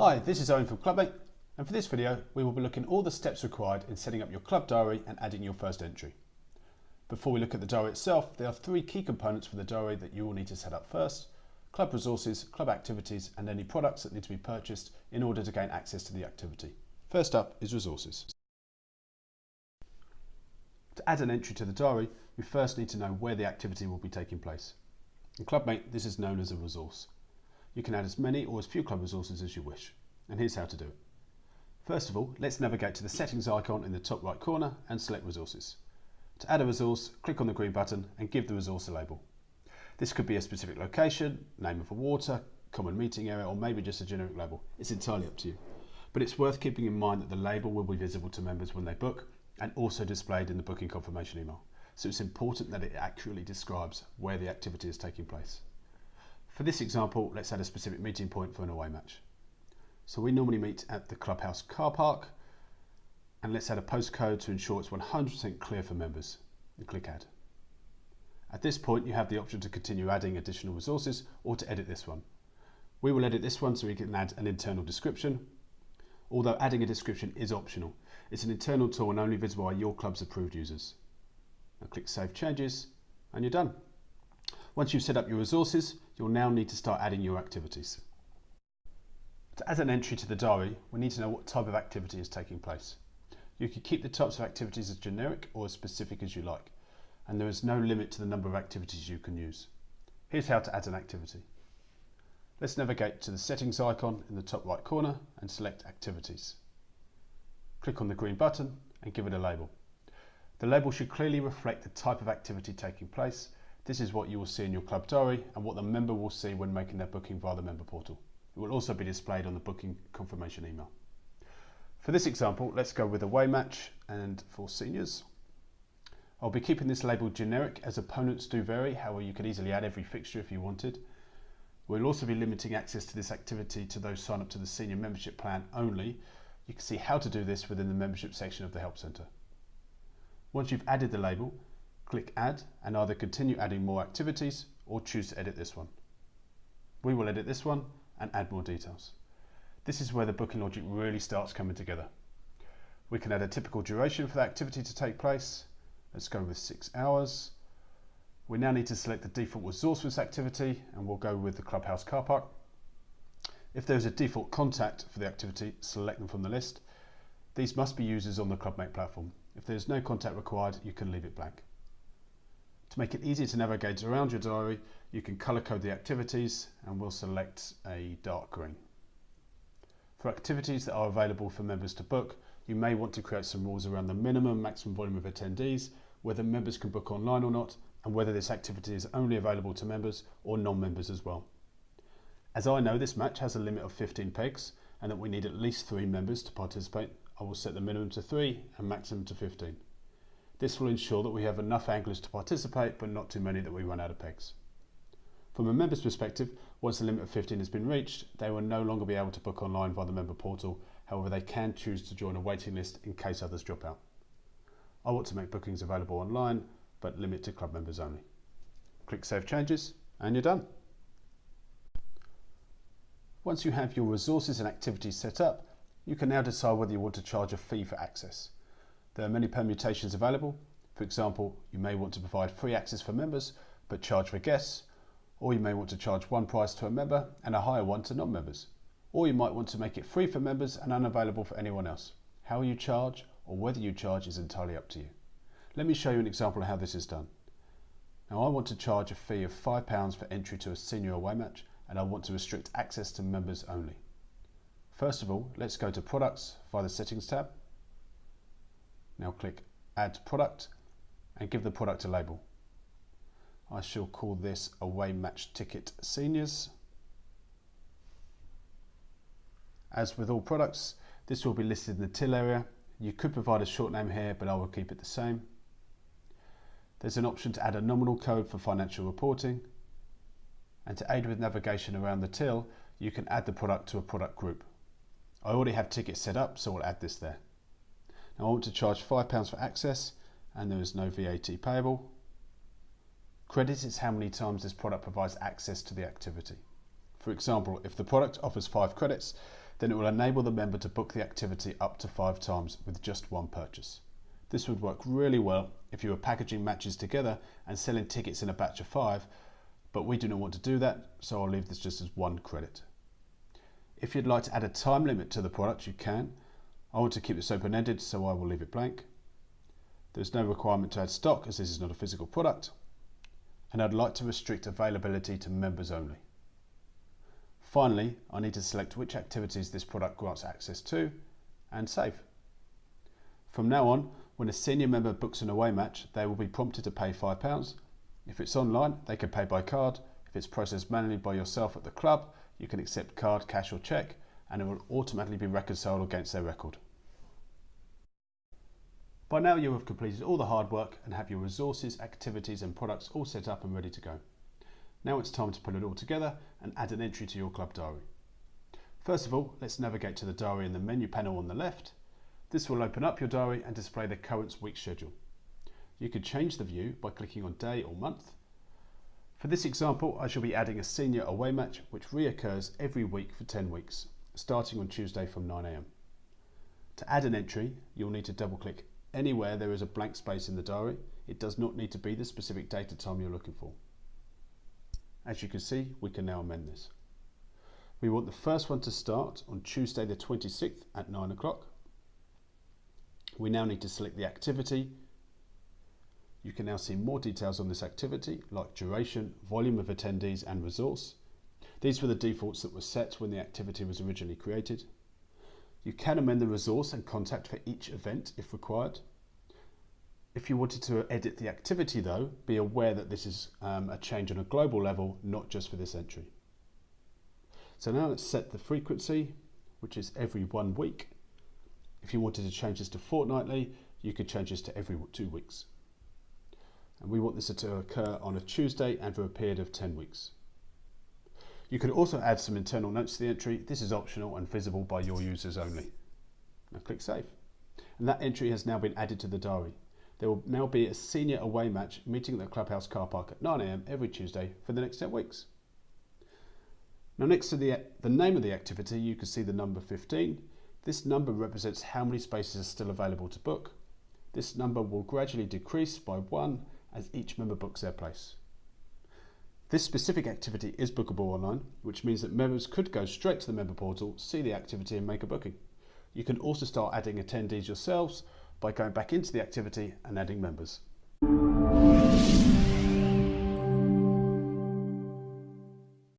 Hi, this is Owen from Clubmate, and for this video we will be looking at all the steps required in setting up your club diary and adding your first entry. Before we look at the diary itself, there are three key components for the diary that you will need to set up first: club resources, club activities, and any products that need to be purchased in order to gain access to the activity. First up is resources. To add an entry to the diary, we first need to know where the activity will be taking place. In Clubmate, this is known as a resource. You can add as many or as few club resources as you wish, and here's how to do it. First of all, let's navigate to the settings icon in the top right corner and select resources. To add a resource, click on the green button and give the resource a label. This could be a specific location, name of a water, common meeting area, or maybe just a generic label. It's entirely up to you. But it's worth keeping in mind that the label will be visible to members when they book and also displayed in the booking confirmation email. So it's important that it accurately describes where the activity is taking place. For this example, let's add a specific meeting point for an away match. So we normally meet at the clubhouse car park, and let's add a postcode to ensure it's 100% clear for members, and click add. At this point you have the option to continue adding additional resources or to edit this one. We will edit this one so we can add an internal description, although adding a description is optional. It's an internal tool and only visible by your club's approved users. Now click Save Changes and you're done. Once you've set up your resources, you'll now need to start adding your activities. To add an entry to the diary, we need to know what type of activity is taking place. You can keep the types of activities as generic or as specific as you like, and there is no limit to the number of activities you can use. Here's how to add an activity. Let's navigate to the settings icon in the top right corner and select Activities. Click on the green button and give it a label. The label should clearly reflect the type of activity taking place. This is what you will see in your club diary and what the member will see when making their booking via the member portal. It will also be displayed on the booking confirmation email. For this example, let's go with away match and for seniors. I'll be keeping this label generic as opponents do vary, however you could easily add every fixture if you wanted. We'll also be limiting access to this activity to those sign up to the senior membership plan only. You can see how to do this within the membership section of the Help Centre. Once you've added the label, click Add and either continue adding more activities or choose to edit this one. We will edit this one and add more details. This is where the booking logic really starts coming together. We can add a typical duration for the activity to take place. Let's go with 6 hours. We now need to select the default resource for this activity and we'll go with the clubhouse car park. If there is a default contact for the activity, select them from the list. These must be users on the Clubmate platform. If there is no contact required, you can leave it blank. To make it easier to navigate around your diary, you can colour code the activities and we'll select a dark green. For activities that are available for members to book, you may want to create some rules around the minimum and maximum volume of attendees, whether members can book online or not, and whether this activity is only available to members or non-members as well. As I know this match has a limit of 15 pegs and that we need at least 3 members to participate, I will set the minimum to 3 and maximum to 15. This will ensure that we have enough anglers to participate, but not too many that we run out of pegs. From a member's perspective, once the limit of 15 has been reached, they will no longer be able to book online via the member portal. However, they can choose to join a waiting list in case others drop out. I want to make bookings available online, but limit to club members only. Click Save Changes and you're done. Once you have your resources and activities set up, you can now decide whether you want to charge a fee for access. There are many permutations available. For example, you may want to provide free access for members but charge for guests, or you may want to charge one price to a member and a higher one to non-members. Or you might want to make it free for members and unavailable for anyone else. How you charge or whether you charge is entirely up to you. Let me show you an example of how this is done. Now I want to charge a fee of £5 for entry to a senior away match, and I want to restrict access to members only. First of all, let's go to Products via the Settings tab. Now click Add Product and give the product a label. I shall call this Away Match Ticket Seniors. As with all products, this will be listed in the till area. You could provide a short name here, but I will keep it the same. There's an option to add a nominal code for financial reporting. And to aid with navigation around the till, you can add the product to a product group. I already have tickets set up, so I'll add this there. Now I want to charge £5 for access, and there is no VAT payable. Credit is how many times this product provides access to the activity. For example, if the product offers 5 credits, then it will enable the member to book the activity up to 5 times with just one purchase. This would work really well if you were packaging matches together and selling tickets in a batch of 5, but we do not want to do that, so I'll leave this just as 1 credit. If you'd like to add a time limit to the product, you can. I want to keep this open-ended, so I will leave it blank. There's no requirement to add stock as this is not a physical product, and I'd like to restrict availability to members only. Finally, I need to select which activities this product grants access to and save. From now on, when a senior member books an away match, they will be prompted to pay £5. If it's online, they can pay by card. If it's processed manually by yourself at the club, you can accept card, cash or cheque, and it will automatically be reconciled against their record. By now you have completed all the hard work and have your resources, activities and products all set up and ready to go. Now it's time to put it all together and add an entry to your club diary. First of all, let's navigate to the diary in the menu panel on the left. This will open up your diary and display the current week schedule. You can change the view by clicking on day or month. For this example, I shall be adding a senior away match which reoccurs every week for 10 weeks, starting on Tuesday from 9 AM. To add an entry, you'll need to double click anywhere there is a blank space in the diary. It does not need to be the specific date or time you're looking for. As you can see, we can now amend this. We want the first one to start on Tuesday the 26th at 9 o'clock. We now need to select the activity. You can now see more details on this activity, like duration, volume of attendees and resource. These were the defaults that were set when the activity was originally created. You can amend the resource and contact for each event if required. If you wanted to edit the activity though, be aware that this is a change on a global level, not just for this entry. So now let's set the frequency, which is every 1 week. If you wanted to change this to fortnightly, you could change this to every 2 weeks. And we want this to occur on a Tuesday and for a period of 10 weeks. You can also add some internal notes to the entry. This is optional and visible by your users only. Now click Save. And that entry has now been added to the diary. There will now be a senior away match meeting at the clubhouse car park at 9 AM every Tuesday for the next 10 weeks. Now next to the name of the activity, you can see the number 15. This number represents how many spaces are still available to book. This number will gradually decrease by 1 as each member books their place. This specific activity is bookable online, which means that members could go straight to the member portal, see the activity and make a booking. You can also start adding attendees yourselves by going back into the activity and adding members.